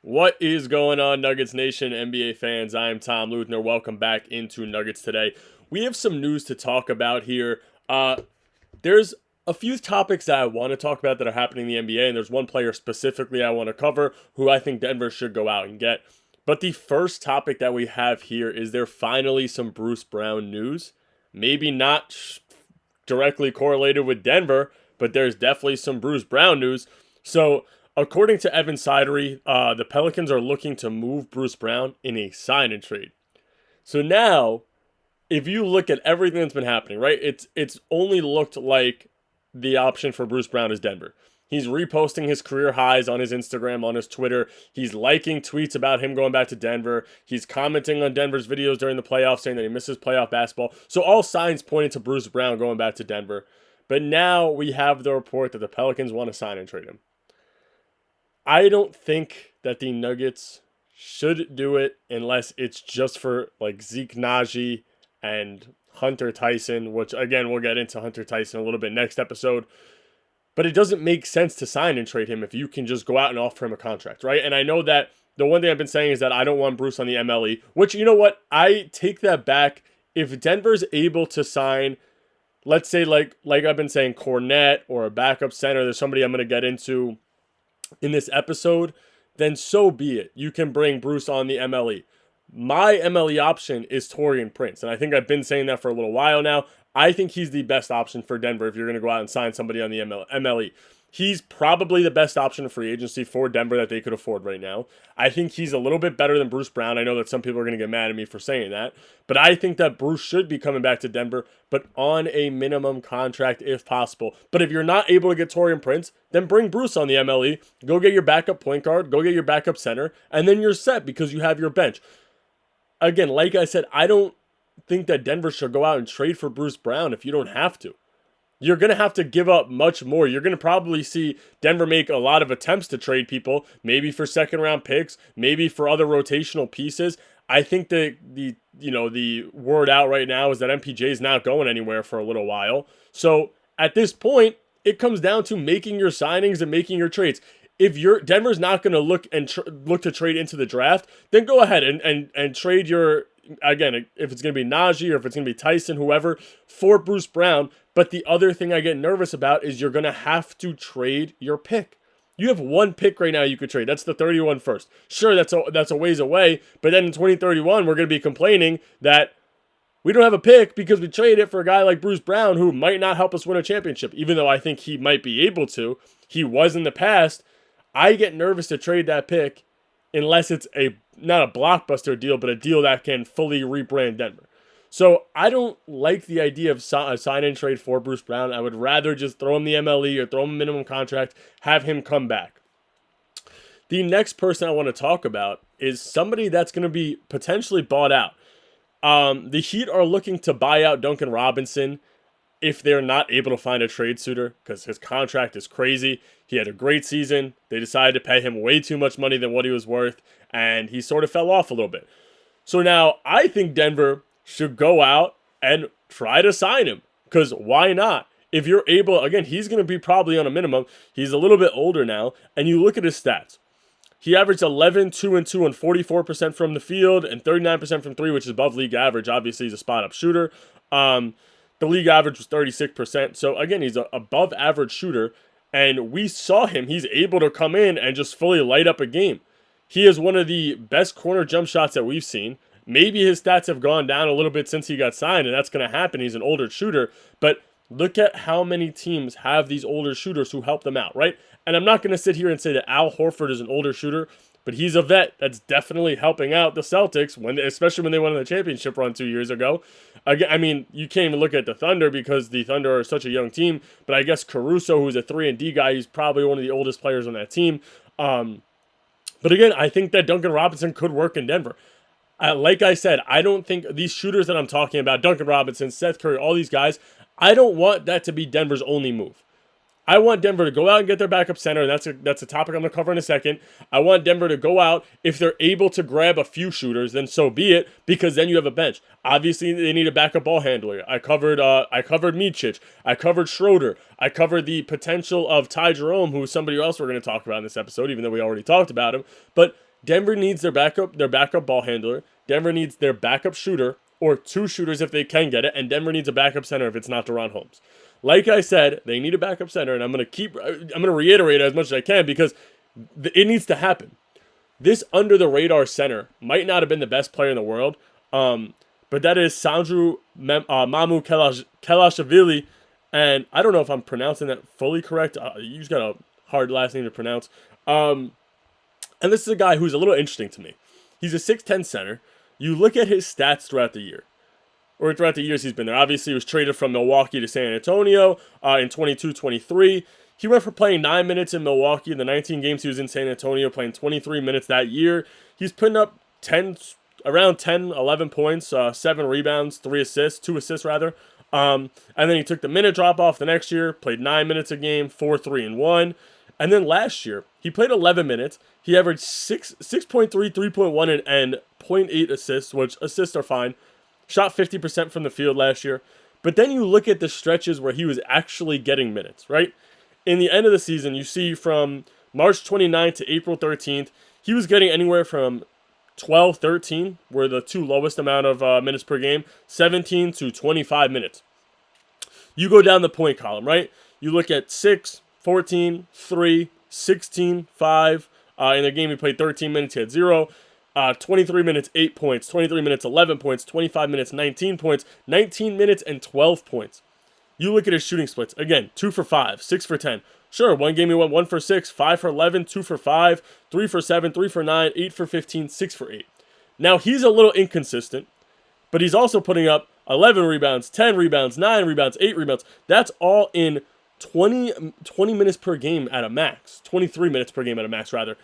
What is going on, Nuggets Nation, NBA fans? I am Tom Leuthner. Welcome back into Nuggets Today. We have some news to talk about here. There's a few topics that I want to talk about that are happening in the NBA, and there's one player specifically I want to cover who I think Denver should go out and get. But the first topic that we have here is there finally some Bruce Brown news. Maybe not directly correlated with Denver, but there's definitely some Bruce Brown news. So, according to Evan Sidery, the Pelicans are looking to move Bruce Brown in a sign and trade. So now, if you look at everything that's been happening, right, it's only looked like the option for Bruce Brown is Denver. He's reposting his career highs on his Instagram, on his Twitter. He's liking tweets about him going back to Denver. He's commenting on Denver's videos during the playoffs, saying that he misses playoff basketball. So all signs pointing to Bruce Brown going back to Denver. But now we have the report that the Pelicans want to sign and trade him. I don't think that the Nuggets should do it unless it's just for like Zeke Naji and Hunter Tyson, which again, we'll get into Hunter Tyson a little bit next episode. But it doesn't make sense to sign and trade him if you can just go out and offer him a contract, right? And I know that the one thing I've been saying is that I don't want Bruce on the MLE, which, you know what? I take that back. If Denver's able to sign, let's say like I've been saying, Cornette or a backup center, there's somebody I'm going to get into in this episode, then so be it. You can bring Bruce on the MLE. My MLE option is Taurean Prince, and I think I've been saying that for a little while now. I think he's the best option for Denver if you're going to go out and sign somebody on the MLE. He's probably the best option in free agency for Denver that they could afford right now. I think he's a little bit better than Bruce Brown. I know that some people are going to get mad at me for saying that, but I think that Bruce should be coming back to Denver, but on a minimum contract if possible. But if you're not able to get Taurean Prince, then bring Bruce on the MLE. Go get your backup point guard, go get your backup center, and then you're set because you have your bench. Again, like I said, I don't think that Denver should go out and trade for Bruce Brown if you don't have to. You're going to have to give up much more. You're going to probably see Denver make a lot of attempts to trade people, maybe for second round picks, maybe for other rotational pieces. I think that the word out right now is that MPJ is not going anywhere for a little while. So at this point, it comes down to making your signings and making your trades. If Denver's not going to look to trade into the draft, then go ahead and trade your, again, if it's going to be Najee or if it's going to be Tyson, whoever, for Bruce Brown. But the other thing I get nervous about is you're going to have to trade your pick. You have one pick right now you could trade. That's the 31 first. Sure, that's a ways away, but then in 2031, we're going to be complaining that we don't have a pick because we traded it for a guy like Bruce Brown who might not help us win a championship, even though I think he might be able to. He was in the past. I get nervous to trade that pick unless it's not a blockbuster deal, but a deal that can fully rebrand Denver. So I don't like the idea of a sign and trade for Bruce Brown. I would rather just throw him the MLE or throw him a minimum contract, have him come back. The next person I want to talk about is somebody that's going to be potentially bought out. The Heat are looking to buy out Duncan Robinson if they're not able to find a trade suitor because his contract is crazy. He had a great season. They decided to pay him way too much money than what he was worth, and he sort of fell off a little bit. So now I think Denver should go out and try to sign him because why not? If you're able, again, he's going to be probably on a minimum. He's a little bit older now, and you look at his stats. He averaged 11, 2, and 2 on 44% from the field and 39% from 3, which is above league average. Obviously, he's a spot-up shooter. The league average was 36%. So, again, he's an above-average shooter. And we saw him. He's able to come in and just fully light up a game. He is one of the best corner jump shots that we've seen. Maybe his stats have gone down a little bit since he got signed, and that's going to happen. He's an older shooter. But look at how many teams have these older shooters who help them out, right? And I'm not going to sit here and say that Al Horford is an older shooter, but he's a vet that's definitely helping out the Celtics, especially when they won the championship run 2 years ago. I mean, you can't even look at the Thunder because the Thunder are such a young team, but I guess Caruso, who's a 3-and-D guy, he's probably one of the oldest players on that team. But again, I think that Duncan Robinson could work in Denver. Like I said, I don't think these shooters that I'm talking about, Duncan Robinson, Seth Curry, all these guys, I don't want that to be Denver's only move. I want Denver to go out and get their backup center, and that's a topic I'm going to cover in a second. I want Denver to go out. If they're able to grab a few shooters, then so be it, because then you have a bench. Obviously, they need a backup ball handler. I covered Micic. I covered Schroeder. I covered the potential of Ty Jerome, who's somebody else we're going to talk about in this episode, even though we already talked about him. But Denver needs their backup ball handler. Denver needs their backup shooter, or 2 shooters if they can get it, and Denver needs a backup center if it's not DaRon Holmes. Like I said, they need a backup center, and I'm gonna reiterate it as much as I can because it needs to happen. This under the radar center might not have been the best player in the world, but that is Mamu Kelashvili, and I don't know if I'm pronouncing that fully correct. You've got a hard last name to pronounce. And this is a guy who's a little interesting to me. He's a 6'10 center. You look at his stats throughout the year, or throughout the years he's been there. Obviously, he was traded from Milwaukee to San Antonio in 22-23. He went for playing 9 minutes in Milwaukee in the 19 games he was in San Antonio, playing 23 minutes that year. He's putting up around 10, 11 points, 7 rebounds, 2 assists rather. And then he took the minute drop off the next year, played 9 minutes a game, 4, 3, and 1. And then last year, he played 11 minutes. He averaged 6.3, 3.1, and 0.8 assists, which assists are fine. Shot 50% from the field last year. But then you look at the stretches where he was actually getting minutes, right? In the end of the season, you see from March 29th to April 13th, he was getting anywhere from 12, 13, were the 2 lowest amount of minutes per game, 17 to 25 minutes. You go down the point column, right? You look at 6, 14, 3, 16, 5. In the game, he played 13 minutes, he had 0. 23 minutes, 8 points. 23 minutes, 11 points. 25 minutes, 19 points. 19 minutes, and 12 points. You look at his shooting splits. Again, 2 for 5, 6 for 10. Sure, one game he went 1 for 6, 5 for 11, 2 for 5, 3 for 7, 3 for 9, 8 for 15, 6 for 8. Now, he's a little inconsistent, but he's also putting up 11 rebounds, 10 rebounds, 9 rebounds, 8 rebounds. That's all in 20 minutes per game at a max. 23 minutes per game at a max, rather.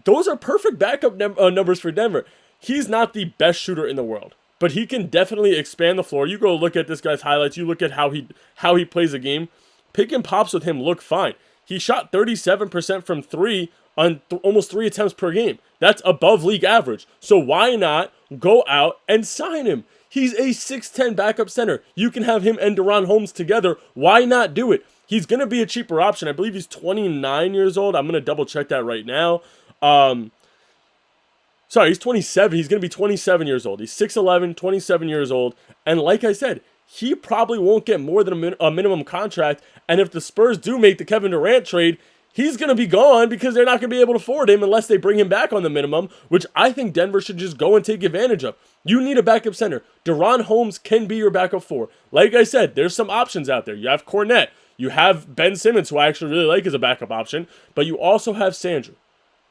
Those are perfect backup numbers for Denver. He's not the best shooter in the world, but he can definitely expand the floor. You go look at this guy's highlights. You look at how he plays a game. Pick and pops with him look fine. He shot 37% from 3 on almost 3 attempts per game. That's above league average. So why not go out and sign him? He's a 6'10 backup center. You can have him and DaRon Holmes together. Why not do it? He's going to be a cheaper option. I believe he's 29 years old. I'm going to double check that right now. Sorry, he's 27. He's going to be 27 years old. He's 6'11", 27 years old. And like I said, he probably won't get more than a minimum contract. And if the Spurs do make the Kevin Durant trade, he's going to be gone because they're not going to be able to afford him unless they bring him back on the minimum, which I think Denver should just go and take advantage of. You need a backup center. DaRon Holmes can be your backup 4. Like I said, there's some options out there. You have Cornette. You have Ben Simmons, who I actually really like as a backup option. But you also have Sandrines.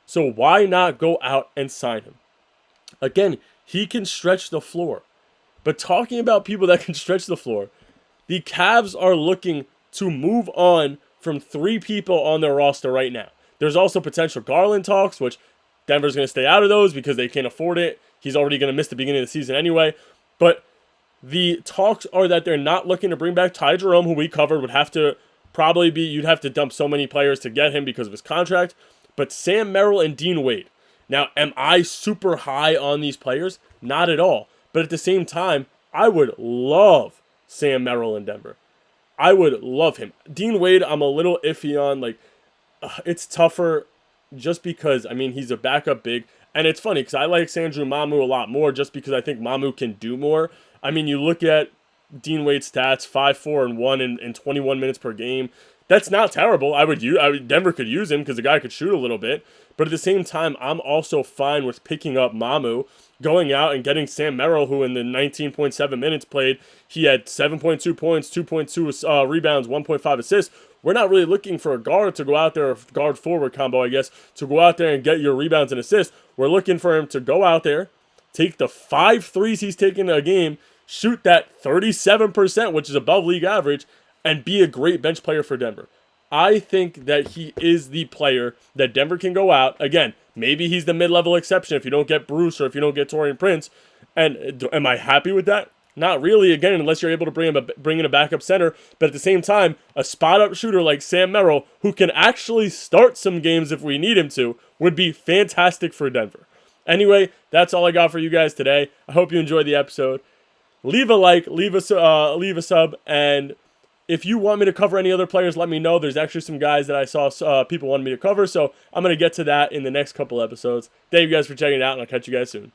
So why not go out and sign him? Again, he can stretch the floor. But talking about people that can stretch the floor, the Cavs are looking to move on from 3 people on their roster right now. There's also potential Garland talks, which Denver's going to stay out of those because they can't afford it. He's already going to miss the beginning of the season anyway. But the talks are that they're not looking to bring back Ty Jerome, who we covered would have to probably be, you'd have to dump so many players to get him because of his contract. But Sam Merrill and Dean Wade. Now, am I super high on these players? Not at all. But at the same time, I would love Sam Merrill in Denver. I would love him. Dean Wade, I'm a little iffy on. It's tougher just because, he's a backup big. And it's funny because I like Sandro Mamu a lot more just because I think Mamu can do more. You look at Dean Wade's stats, 5, 4, and 1 in 21 minutes per game. That's not terrible. Denver could use him because the guy could shoot a little bit. But at the same time, I'm also fine with picking up Mamu, going out and getting Sam Merrill, who in the 19.7 minutes played, he had 7.2 points, 2.2 rebounds, 1.5 assists. We're not really looking for a guard to go out there, a guard-forward combo, I guess, to go out there and get your rebounds and assists. We're looking for him to go out there, take the 5 threes he's taking a game, shoot that 37%, which is above league average, and be a great bench player for Denver. I think that he is the player that Denver can go out. Again, maybe he's the mid-level exception if you don't get Bruce or if you don't get Taurean Prince. And am I happy with that? Not really, again, unless you're able to bring in a backup center. But at the same time, a spot-up shooter like Sam Merrill, who can actually start some games if we need him to, would be fantastic for Denver. Anyway, that's all I got for you guys today. I hope you enjoyed the episode. Leave a like, leave a sub, and If you want me to cover any other players, let me know. There's actually some guys that I saw people wanted me to cover, so I'm going to get to that in the next couple episodes. Thank you guys for checking it out, and I'll catch you guys soon.